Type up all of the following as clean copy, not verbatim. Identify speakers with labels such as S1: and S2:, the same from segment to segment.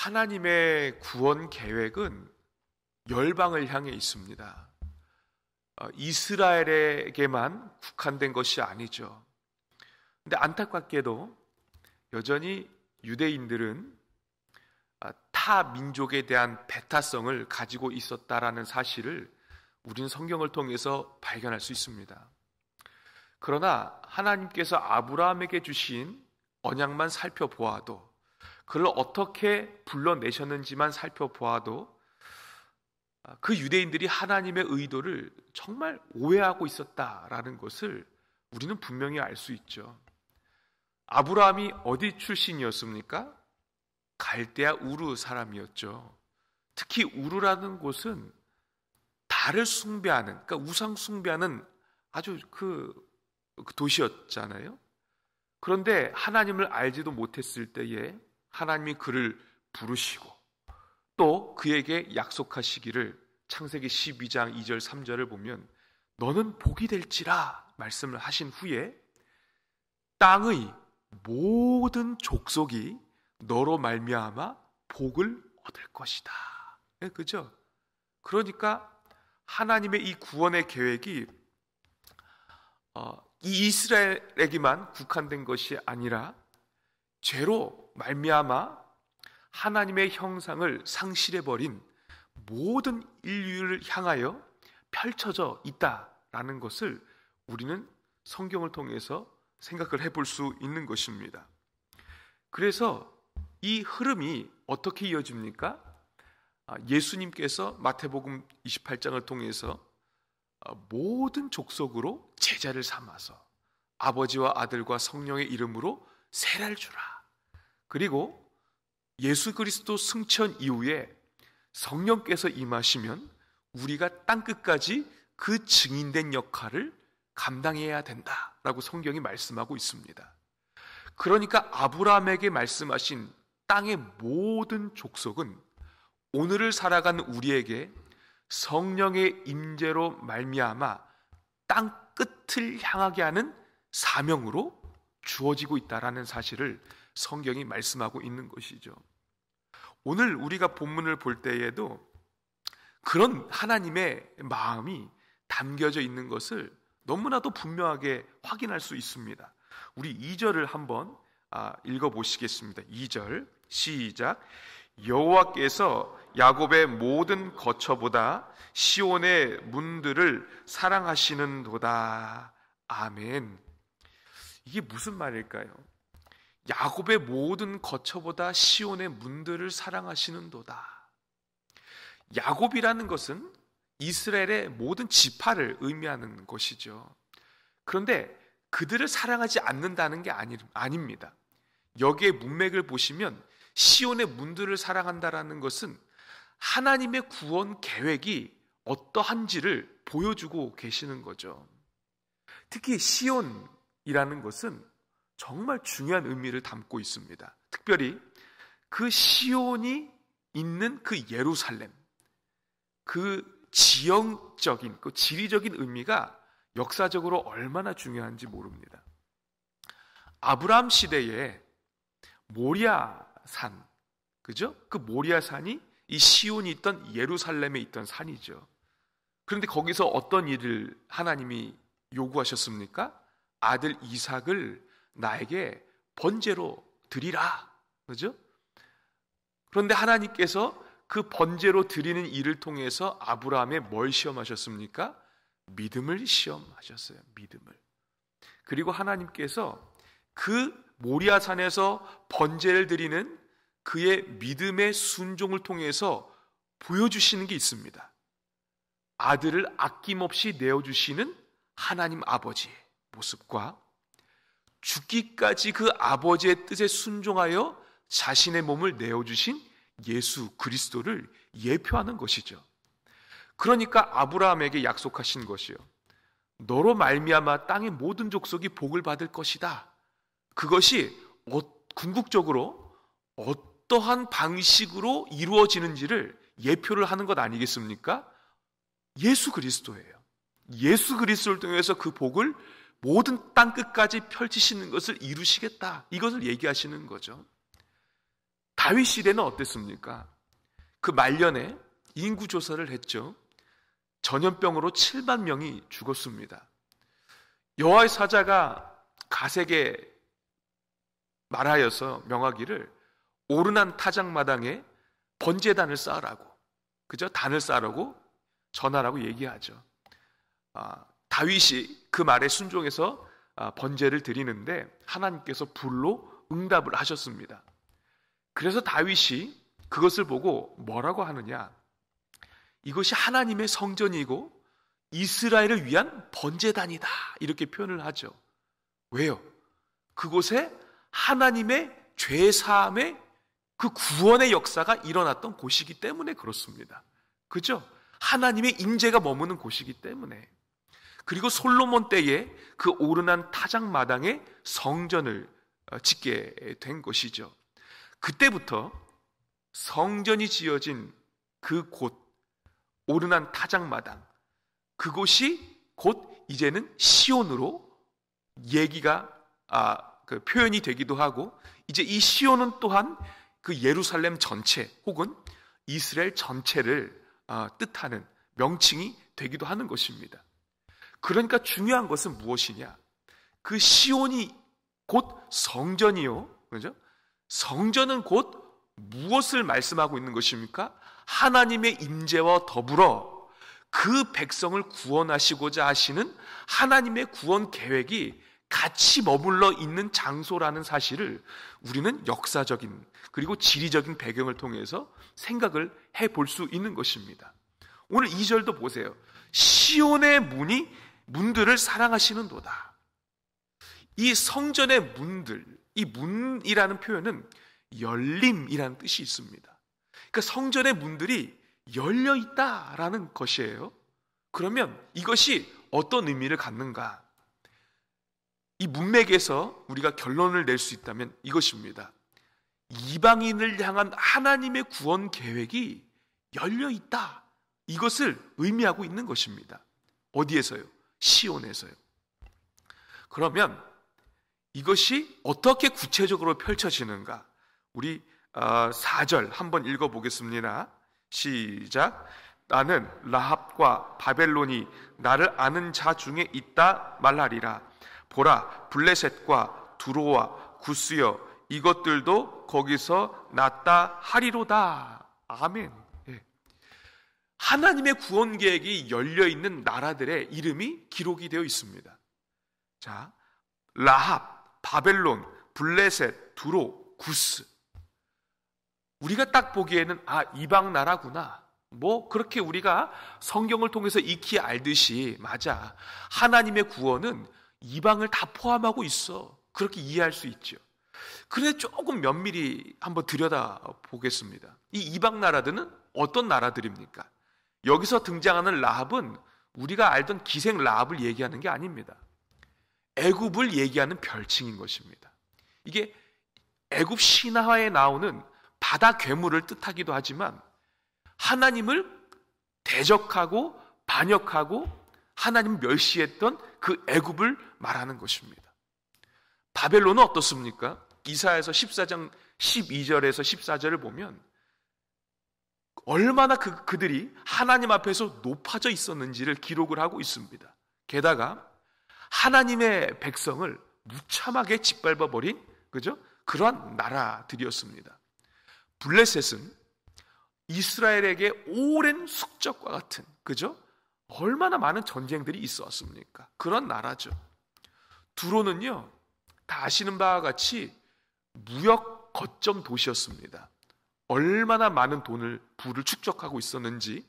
S1: 하나님의 구원 계획은 열방을 향해 있습니다. 이스라엘에게만 국한된 것이 아니죠. 근데 안타깝게도 여전히 유대인들은 타 민족에 대한 배타성을 가지고 있었다라는 사실을 우리는 성경을 통해서 발견할 수 있습니다. 그러나 하나님께서 아브라함에게 주신 언약만 살펴보아도, 그를 어떻게 불러내셨는지만 살펴보아도 그 유대인들이 하나님의 의도를 정말 오해하고 있었다라는 것을 우리는 분명히 알 수 있죠. 아브라함이 어디 출신이었습니까? 갈대아 우르 사람이었죠. 특히 우르라는 곳은 달을 숭배하는, 그러니까 우상 숭배하는 아주 그 도시였잖아요. 그런데 하나님을 알지도 못했을 때에 하나님이 그를 부르시고 또 그에게 약속하시기를, 창세기 12장 2절 3절을 보면 너는 복이 될지라 말씀을 하신 후에 땅의 모든 족속이 너로 말미암아 복을 얻을 것이다. 그죠? 그러니까 하나님의 이 구원의 계획이 이 이스라엘에게만 국한된 것이 아니라 죄로 말미암아 하나님의 형상을 상실해버린 모든 인류를 향하여 펼쳐져 있다라는 것을 우리는 성경을 통해서 생각을 해볼 수 있는 것입니다. 그래서 이 흐름이 어떻게 이어집니까? 예수님께서 마태복음 28장을 통해서 모든 족속으로 제자를 삼아서 아버지와 아들과 성령의 이름으로 세례를 주라. 그리고 예수 그리스도 승천 이후에 성령께서 임하시면 우리가 땅끝까지 그 증인된 역할을 감당해야 된다라고 성경이 말씀하고 있습니다. 그러니까 아브라함에게 말씀하신 땅의 모든 족속은 오늘을 살아가는 우리에게 성령의 임재로 말미암아 땅 끝을 향하게 하는 사명으로 주어지고 있다라는 사실을 성경이 말씀하고 있는 것이죠. 오늘 우리가 본문을 볼 때에도 그런 하나님의 마음이 담겨져 있는 것을 너무나도 분명하게 확인할 수 있습니다. 우리 2절을 한번 읽어보시겠습니다. 2절 시작. 여호와께서 야곱의 모든 거처보다 시온의 문들을 사랑하시는도다. 아멘. 이게 무슨 말일까요? 야곱의 모든 거처보다 시온의 문들을 사랑하시는도다. 야곱이라는 것은 이스라엘의 모든 지파를 의미하는 것이죠. 그런데 그들을 사랑하지 않는다는 게 아닙니다. 여기에 문맥을 보시면 시온의 문들을 사랑한다라는 것은 하나님의 구원 계획이 어떠한지를 보여주고 계시는 거죠. 특히 시온이라는 것은 정말 중요한 의미를 담고 있습니다. 특별히 그 시온이 있는 그 예루살렘, 그 지형적인, 그 지리적인 의미가 역사적으로 얼마나 중요한지 모릅니다. 아브라함 시대에 모리아산, 그죠? 그 모리아산이 이 시온이 있던 예루살렘에 있던 산이죠. 그런데 거기서 어떤 일을 하나님이 요구하셨습니까? 아들 이삭을 나에게 번제로 드리라. 그죠? 그런데 하나님께서 그 번제로 드리는 일을 통해서 아브라함의 뭘 시험하셨습니까? 믿음을 시험하셨어요. 믿음을. 그리고 하나님께서 그 모리아산에서 번제를 드리는 그의 믿음의 순종을 통해서 보여주시는 게 있습니다. 아들을 아낌없이 내어주시는 하나님 아버지의 모습과 죽기까지 그 아버지의 뜻에 순종하여 자신의 몸을 내어주신 예수 그리스도를 예표하는 것이죠. 그러니까 아브라함에게 약속하신 것이요, 너로 말미암아 땅의 모든 족속이 복을 받을 것이다. 그것이 궁극적으로 어떠한 방식으로 이루어지는지를 예표를 하는 것 아니겠습니까? 예수 그리스도예요. 예수 그리스도를 통해서 그 복을 모든 땅끝까지 펼치시는 것을 이루시겠다. 이것을 얘기하시는 거죠. 다윗 시대는 어땠습니까? 그 말년에 인구 조사를 했죠. 전염병으로 7만 명이 죽었습니다. 여호와의 사자가 갓에게 말하여서 명하기를 오르난 타작마당에 번제단을 쌓으라고, 그죠? 단을 쌓으라고 전하라고 얘기하죠. 다윗이 그 말에 순종해서 번제를 드리는데 하나님께서 불로 응답을 하셨습니다. 그래서 다윗이 그것을 보고 뭐라고 하느냐? 이것이 하나님의 성전이고 이스라엘을 위한 번제단이다, 이렇게 표현을 하죠. 왜요? 그곳에 하나님의 죄사함의 그 구원의 역사가 일어났던 곳이기 때문에 그렇습니다. 그죠? 하나님의 임재가 머무는 곳이기 때문에. 그리고 솔로몬 때에 그 오르난 타작마당에 성전을 짓게 된 것이죠. 그때부터 성전이 지어진 그 곳, 오르난 타작마당, 그곳이 곧 이제는 시온으로 얘기가 그 표현이 되기도 하고, 이제 이 시온은 또한 그 예루살렘 전체 혹은 이스라엘 전체를 뜻하는 명칭이 되기도 하는 것입니다. 그러니까 중요한 것은 무엇이냐? 그 시온이 곧 성전이요, 그죠? 성전은 곧 무엇을 말씀하고 있는 것입니까? 하나님의 임재와 더불어 그 백성을 구원하시고자 하시는 하나님의 구원 계획이 같이 머물러 있는 장소라는 사실을 우리는 역사적인 그리고 지리적인 배경을 통해서 생각을 해볼 수 있는 것입니다. 오늘 2절도 보세요. 시온의 문들을 사랑하시는도다. 이 성전의 문들, 이 문이라는 표현은 열림이라는 뜻이 있습니다. 그러니까 성전의 문들이 열려 있다라는 것이에요. 그러면 이것이 어떤 의미를 갖는가? 이 문맥에서 우리가 결론을 낼 수 있다면 이것입니다. 이방인을 향한 하나님의 구원 계획이 열려 있다, 이것을 의미하고 있는 것입니다. 어디에서요? 시온에서요. 그러면 이것이 어떻게 구체적으로 펼쳐지는가? 우리 4절 한번 읽어보겠습니다. 시작. 나는 라합과 바벨론이 나를 아는 자 중에 있다 말하리라. 보라, 블레셋과 두로와 구스여, 이것들도 거기서 났다 하리로다. 아멘. 하나님의 구원 계획이 열려있는 나라들의 이름이 기록이 되어 있습니다. 자, 라합, 바벨론, 블레셋, 두로, 구스. 우리가 딱 보기에는 이방 나라구나, 그렇게 우리가 성경을 통해서 익히 알듯이, 맞아, 하나님의 구원은 이방을 다 포함하고 있어, 그렇게 이해할 수 있죠. 그런데 조금 면밀히 한번 들여다보겠습니다. 이 이방 나라들은 어떤 나라들입니까? 여기서 등장하는 라합은 우리가 알던 기생 라합을 얘기하는 게 아닙니다. 애굽을 얘기하는 별칭인 것입니다. 이게 애굽 신화에 나오는 바다 괴물을 뜻하기도 하지만 하나님을 대적하고 반역하고 하나님 멸시했던 그 애굽을 말하는 것입니다. 바벨론은 어떻습니까? 이사야서 14장 12절에서 14절을 보면 얼마나 그들이 하나님 앞에서 높아져 있었는지를 기록을 하고 있습니다. 게다가 하나님의 백성을 무참하게 짓밟아버린, 그죠? 그러한 나라들이었습니다. 블레셋은 이스라엘에게 오랜 숙적과 같은, 그죠? 얼마나 많은 전쟁들이 있었습니까? 그런 나라죠. 두로는요, 다 아시는 바와 같이 무역 거점 도시였습니다. 얼마나 많은 부를 축적하고 있었는지,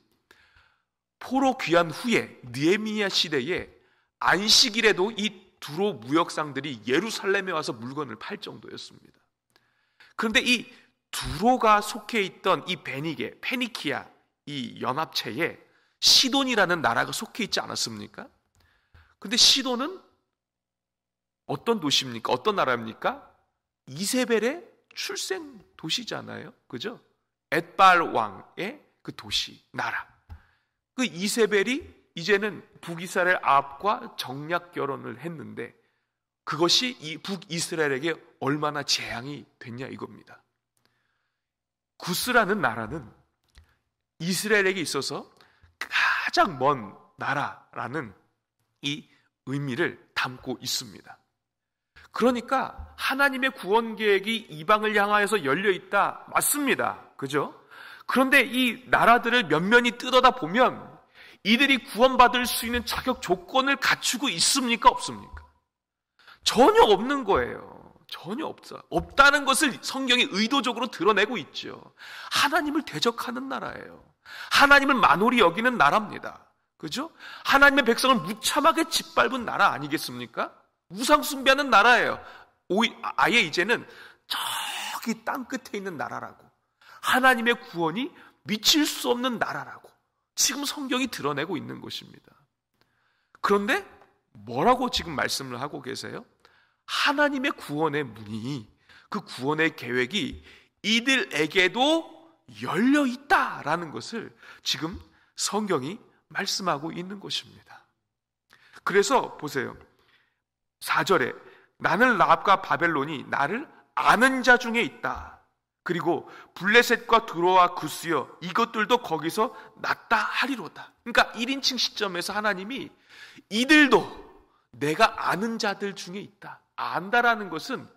S1: 포로 귀환 후에 느헤미야 시대에 안식일에도 이 두로 무역상들이 예루살렘에 와서 물건을 팔 정도였습니다. 그런데 이 두로가 속해 있던 이 페니키아 이 연합체에 시돈이라는 나라가 속해 있지 않았습니까? 근데 시돈은 어떤 도시입니까? 어떤 나라입니까? 이세벨의 출생 도시잖아요. 그죠? 엣발 왕의 그 도시, 나라. 그 이세벨이 이제는 북이스라엘 아합과 정략 결혼을 했는데 그것이 이 북이스라엘에게 얼마나 재앙이 됐냐 이겁니다. 구스라는 나라는 이스라엘에게 있어서 가장 먼 나라라는 이 의미를 담고 있습니다. 그러니까 하나님의 구원 계획이 이방을 향하여서 열려 있다. 맞습니다. 그죠? 그런데 이 나라들을 면면히 뜯어다 보면 이들이 구원받을 수 있는 자격 조건을 갖추고 있습니까? 없습니까? 전혀 없는 거예요. 전혀 없다는 것을 성경이 의도적으로 드러내고 있죠. 하나님을 대적하는 나라예요. 하나님을 만홀히 여기는 나라입니다. 그죠? 하나님의 백성을 무참하게 짓밟은 나라 아니겠습니까? 우상 숭배하는 나라예요. 아예 이제는 저기 땅 끝에 있는 나라라고, 하나님의 구원이 미칠 수 없는 나라라고 지금 성경이 드러내고 있는 것입니다. 그런데 뭐라고 지금 말씀을 하고 계세요? 하나님의 구원의 문이, 그 구원의 계획이 이들에게도 열려 있다라는 것을 지금 성경이 말씀하고 있는 것입니다. 그래서 보세요. 4절에 나는 라합과 바벨론이 나를 아는 자 중에 있다. 그리고 블레셋과 드로와 구스여 이것들도 거기서 났다 하리로다. 그러니까 1인칭 시점에서 하나님이 이들도 내가 아는 자들 중에 있다. 안다라는 것은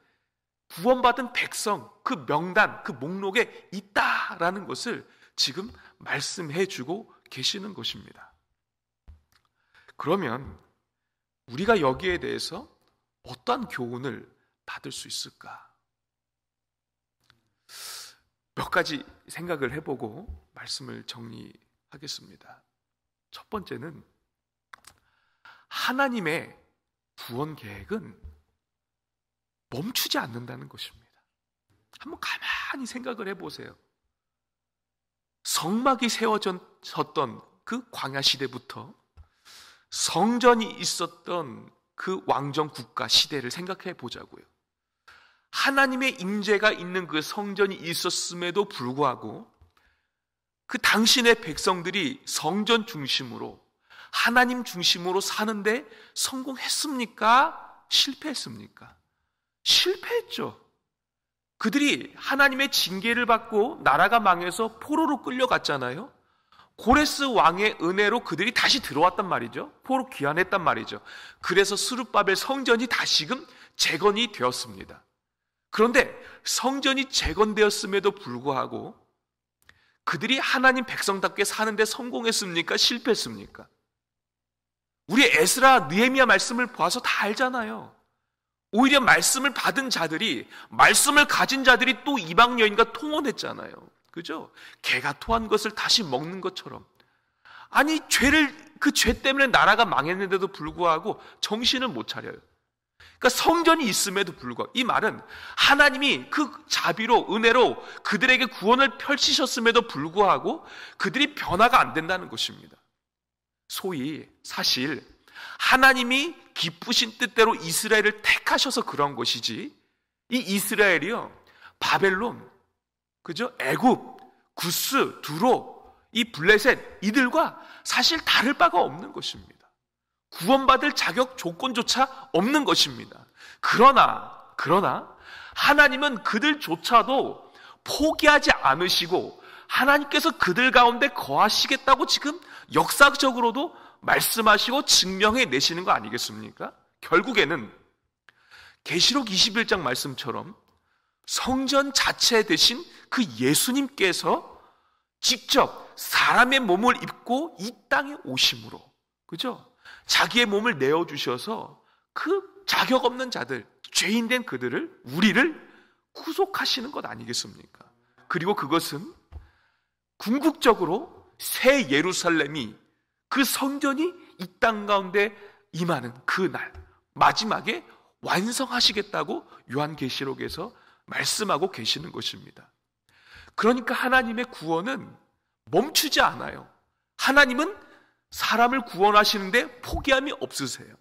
S1: 구원받은 백성, 그 명단, 그 목록에 있다라는 것을 지금 말씀해 주고 계시는 것입니다. 그러면 우리가 여기에 대해서 어떠한 교훈을 받을 수 있을까? 몇 가지 생각을 해보고 말씀을 정리하겠습니다. 첫 번째는 하나님의 구원 계획은 멈추지 않는다는 것입니다. 한번 가만히 생각을 해보세요. 성막이 세워졌던 그 광야 시대부터 성전이 있었던 그 왕정 국가 시대를 생각해 보자고요. 하나님의 임재가 있는 그 성전이 있었음에도 불구하고 그 당신의 백성들이 성전 중심으로, 하나님 중심으로 사는데 성공했습니까? 실패했습니까? 실패했죠. 그들이 하나님의 징계를 받고 나라가 망해서 포로로 끌려갔잖아요. 고레스 왕의 은혜로 그들이 다시 들어왔단 말이죠. 포로 귀환했단 말이죠. 그래서 스룹바벨 성전이 다시금 재건이 되었습니다. 그런데 성전이 재건되었음에도 불구하고 그들이 하나님 백성답게 사는데 성공했습니까? 실패했습니까? 우리 에스라, 느헤미야 말씀을 봐서 다 알잖아요. 오히려 말씀을 받은 자들이, 말씀을 가진 자들이 또 이방 여인과 통혼했잖아요. 그죠? 개가 토한 것을 다시 먹는 것처럼. 아니, 그 죄 때문에 나라가 망했는데도 불구하고 정신을 못 차려요. 그러니까 성전이 있음에도 불구하고, 이 말은 하나님이 그 자비로, 은혜로 그들에게 구원을 펼치셨음에도 불구하고 그들이 변화가 안 된다는 것입니다. 소위 사실 하나님이 기쁘신 뜻대로 이스라엘을 택하셔서 그런 것이지, 이 이스라엘이요, 바벨론, 그죠? 애굽, 구스, 두로, 이 블레셋, 이들과 사실 다를 바가 없는 것입니다. 구원받을 자격 조건조차 없는 것입니다. 그러나 하나님은 그들조차도 포기하지 않으시고 하나님께서 그들 가운데 거하시겠다고 지금 역사적으로도 말씀하시고 증명해 내시는 거 아니겠습니까? 결국에는 계시록 21장 말씀처럼 성전 자체 되신 그 예수님께서 직접 사람의 몸을 입고 이 땅에 오심으로, 그죠? 자기의 몸을 내어주셔서 그 자격 없는 자들, 죄인된 그들을, 우리를 구속하시는 것 아니겠습니까? 그리고 그것은 궁극적으로 새 예루살렘이, 그 성전이 이 땅 가운데 임하는 그날 마지막에 완성하시겠다고 요한계시록에서 말씀하고 계시는 것입니다. 그러니까 하나님의 구원은 멈추지 않아요. 하나님은 사람을 구원하시는데 포기함이 없으세요.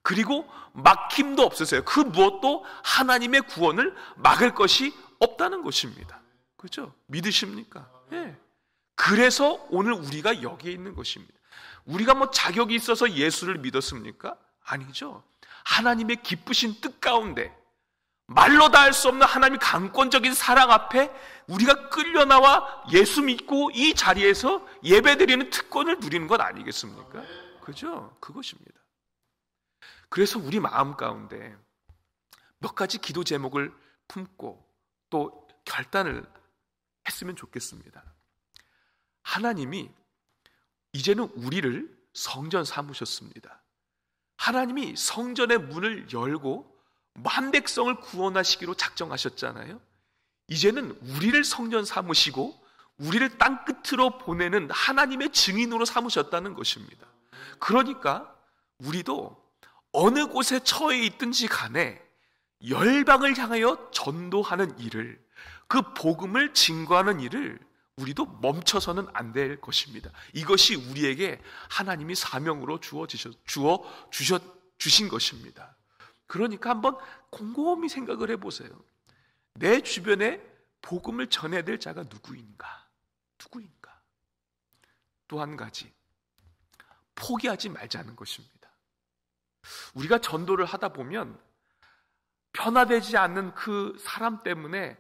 S1: 그리고 막힘도 없으세요. 그 무엇도 하나님의 구원을 막을 것이 없다는 것입니다. 그렇죠? 믿으십니까? 네. 그래서 오늘 우리가 여기에 있는 것입니다. 우리가 뭐 자격이 있어서 예수를 믿었습니까? 아니죠. 하나님의 기쁘신 뜻 가운데 말로 다 할 수 없는 하나님의 강권적인 사랑 앞에 우리가 끌려나와 예수 믿고 이 자리에서 예배드리는 특권을 누리는 것 아니겠습니까? 그죠? 그것입니다. 그래서 우리 마음 가운데 몇 가지 기도 제목을 품고 또 결단을 했으면 좋겠습니다. 하나님이 이제는 우리를 성전 삼으셨습니다. 하나님이 성전의 문을 열고 만 백성을 구원하시기로 작정하셨잖아요. 이제는 우리를 성전 삼으시고 우리를 땅 끝으로 보내는 하나님의 증인으로 삼으셨다는 것입니다. 그러니까 우리도 어느 곳에 처해 있든지 간에 열방을 향하여 전도하는 일을, 그 복음을 증거하는 일을 우리도 멈춰서는 안 될 것입니다. 이것이 우리에게 하나님이 사명으로 주신 것입니다. 그러니까 한번 곰곰이 생각을 해보세요. 내 주변에 복음을 전해야 될 자가 누구인가? 또 한 가지, 포기하지 말자는 것입니다. 우리가 전도를 하다 보면 변화되지 않는 그 사람 때문에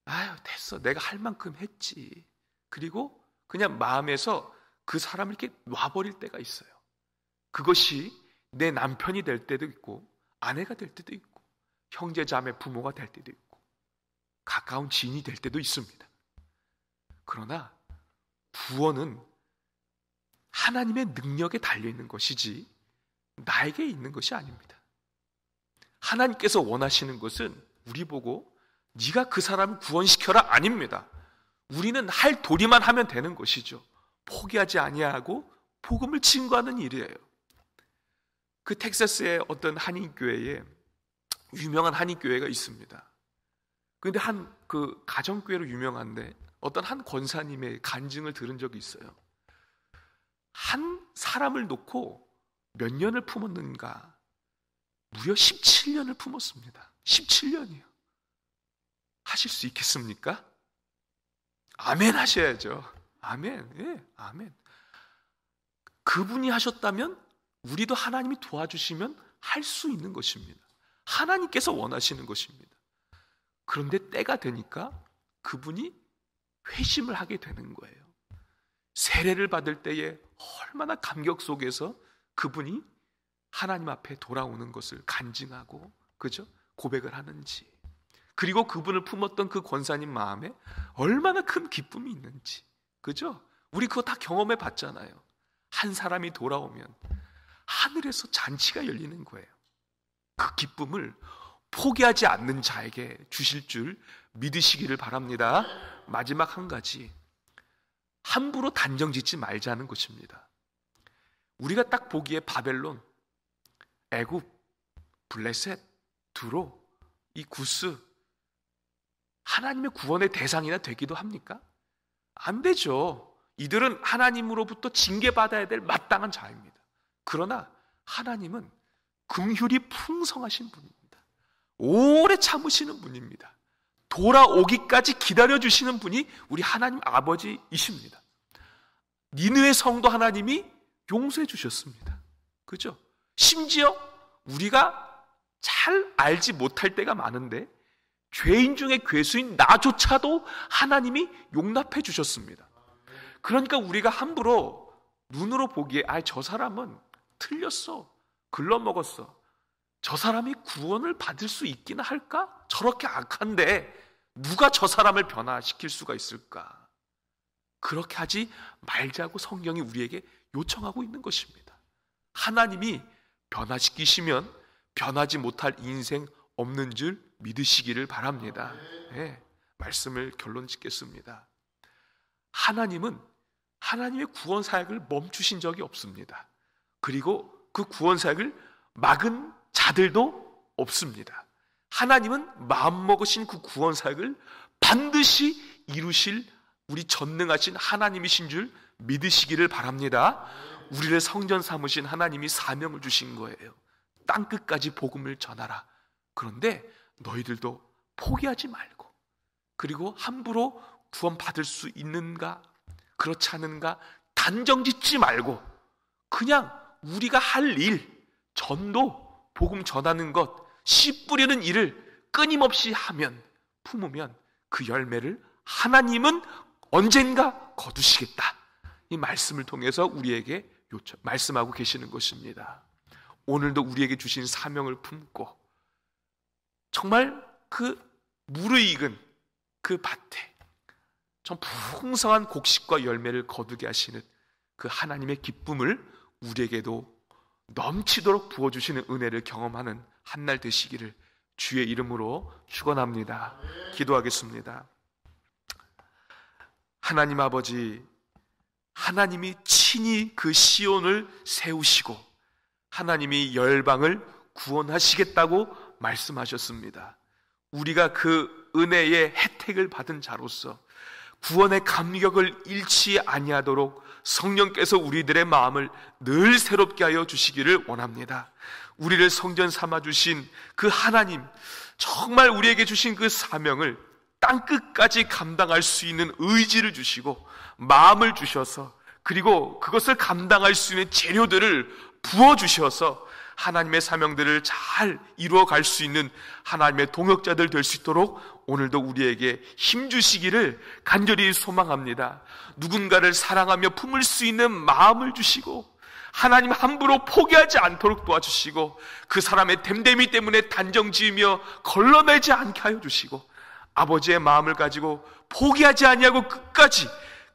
S1: 아유 됐어, 내가 할 만큼 했지, 그리고 그냥 마음에서 그 사람을 이렇게 놔버릴 때가 있어요. 그것이 내 남편이 될 때도 있고 아내가 될 때도 있고 형제 자매 부모가 될 때도 있고 가까운 지인이 될 때도 있습니다. 그러나 구원은 하나님의 능력에 달려있는 것이지 나에게 있는 것이 아닙니다. 하나님께서 원하시는 것은 우리 보고 네가 그 사람을 구원시켜라 아닙니다. 우리는 할 도리만 하면 되는 것이죠. 포기하지 아니하고 복음을 증거하는 일이에요. 그 텍사스의 어떤 한인교회에 유명한 한인교회가 있습니다. 그런데 그 가정교회로 유명한데 어떤 한 권사님의 간증을 들은 적이 있어요. 한 사람을 놓고 몇 년을 품었는가? 무려 17년을 품었습니다. 17년이요. 하실 수 있겠습니까? 아멘 하셔야죠. 아멘. 예, 아멘. 그분이 하셨다면 우리도 하나님이 도와주시면 할 수 있는 것입니다. 하나님께서 원하시는 것입니다. 그런데 때가 되니까 그분이 회심을 하게 되는 거예요. 세례를 받을 때에 얼마나 감격 속에서 그분이 하나님 앞에 돌아오는 것을 간증하고, 그죠? 고백을 하는지, 그리고 그분을 품었던 그 권사님 마음에 얼마나 큰 기쁨이 있는지, 그죠? 우리 그거 다 경험해 봤잖아요. 한 사람이 돌아오면 하늘에서 잔치가 열리는 거예요. 그 기쁨을 포기하지 않는 자에게 주실 줄 믿으시기를 바랍니다. 마지막 한 가지, 함부로 단정 짓지 말자는 것입니다. 우리가 딱 보기에 바벨론, 애굽, 블레셋, 두로, 이 구스, 하나님의 구원의 대상이나 되기도 합니까? 안 되죠. 이들은 하나님으로부터 징계받아야 될 마땅한 자입니다. 그러나 하나님은 긍휼이 풍성하신 분입니다. 오래 참으시는 분입니다. 돌아오기까지 기다려주시는 분이 우리 하나님 아버지이십니다. 니느웨 성도 하나님이 용서해 주셨습니다. 그죠? 심지어 우리가 잘 알지 못할 때가 많은데 죄인 중에 괴수인 나조차도 하나님이 용납해 주셨습니다. 그러니까 우리가 함부로 눈으로 보기에 저 사람은 틀렸어, 글러먹었어, 저 사람이 구원을 받을 수 있기나 할까? 저렇게 악한데 누가 저 사람을 변화시킬 수가 있을까? 그렇게 하지 말자고 성경이 우리에게 요청하고 있는 것입니다. 하나님이 변화시키시면 변하지 못할 인생 없는 줄 믿으시기를 바랍니다. 네, 말씀을 결론 짓겠습니다. 하나님은 하나님의 구원 사역을 멈추신 적이 없습니다. 그리고 그 구원 사역을 막은 자들도 없습니다. 하나님은 마음먹으신 그 구원 사역을 반드시 이루실 우리 전능하신 하나님이신 줄 믿으시기를 바랍니다. 우리를 성전 삼으신 하나님이 사명을 주신 거예요. 땅끝까지 복음을 전하라. 그런데 너희들도 포기하지 말고, 그리고 함부로 구원받을 수 있는가 그렇지 않은가 단정 짓지 말고 그냥 우리가 할 일, 전도, 복음 전하는 것, 씨 뿌리는 일을 끊임없이 하면, 품으면 그 열매를 하나님은 언젠가 거두시겠다. 이 말씀을 통해서 우리에게 말씀하고 계시는 것입니다. 오늘도 우리에게 주신 사명을 품고 정말 그 무르익은 그 밭에 좀 풍성한 곡식과 열매를 거두게 하시는 그 하나님의 기쁨을 우리에게도 넘치도록 부어주시는 은혜를 경험하는 한날 되시기를 주의 이름으로 축원합니다. 기도하겠습니다. 하나님 아버지, 하나님이 친히 그 시온을 세우시고 하나님이 열방을 구원하시겠다고 말씀하셨습니다. 우리가 그 은혜의 혜택을 받은 자로서 구원의 감격을 잃지 아니하도록 성령께서 우리들의 마음을 늘 새롭게 하여 주시기를 원합니다. 우리를 성전 삼아 주신 그 하나님, 정말 우리에게 주신 그 사명을 땅끝까지 감당할 수 있는 의지를 주시고 마음을 주셔서, 그리고 그것을 감당할 수 있는 재료들을 부어주셔서 하나님의 사명들을 잘 이루어갈 수 있는 하나님의 동역자들 될 수 있도록 오늘도 우리에게 힘주시기를 간절히 소망합니다. 누군가를 사랑하며 품을 수 있는 마음을 주시고 하나님 함부로 포기하지 않도록 도와주시고 그 사람의 됨됨이 때문에 단정지으며 걸러내지 않게 하여 주시고 아버지의 마음을 가지고 포기하지 아니하고 끝까지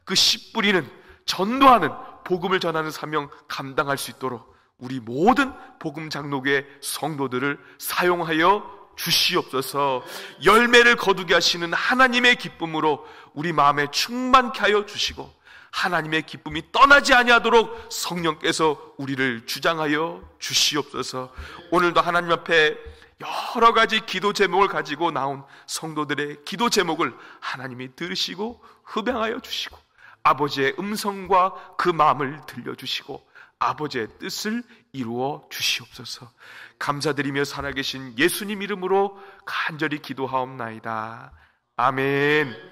S1: 그 씨 뿌리는, 전도하는, 복음을 전하는 사명 감당할 수 있도록 우리 모든 복음 장로교의 성도들을 사용하여 주시옵소서. 열매를 거두게 하시는 하나님의 기쁨으로 우리 마음에 충만케 하여 주시고 하나님의 기쁨이 떠나지 아니하도록 성령께서 우리를 주장하여 주시옵소서. 오늘도 하나님 앞에 여러 가지 기도 제목을 가지고 나온 성도들의 기도 제목을 하나님이 들으시고 흡양하여 주시고 아버지의 음성과 그 마음을 들려주시고 아버지의 뜻을 이루어 주시옵소서. 감사드리며 살아계신 예수님 이름으로 간절히 기도하옵나이다. 아멘.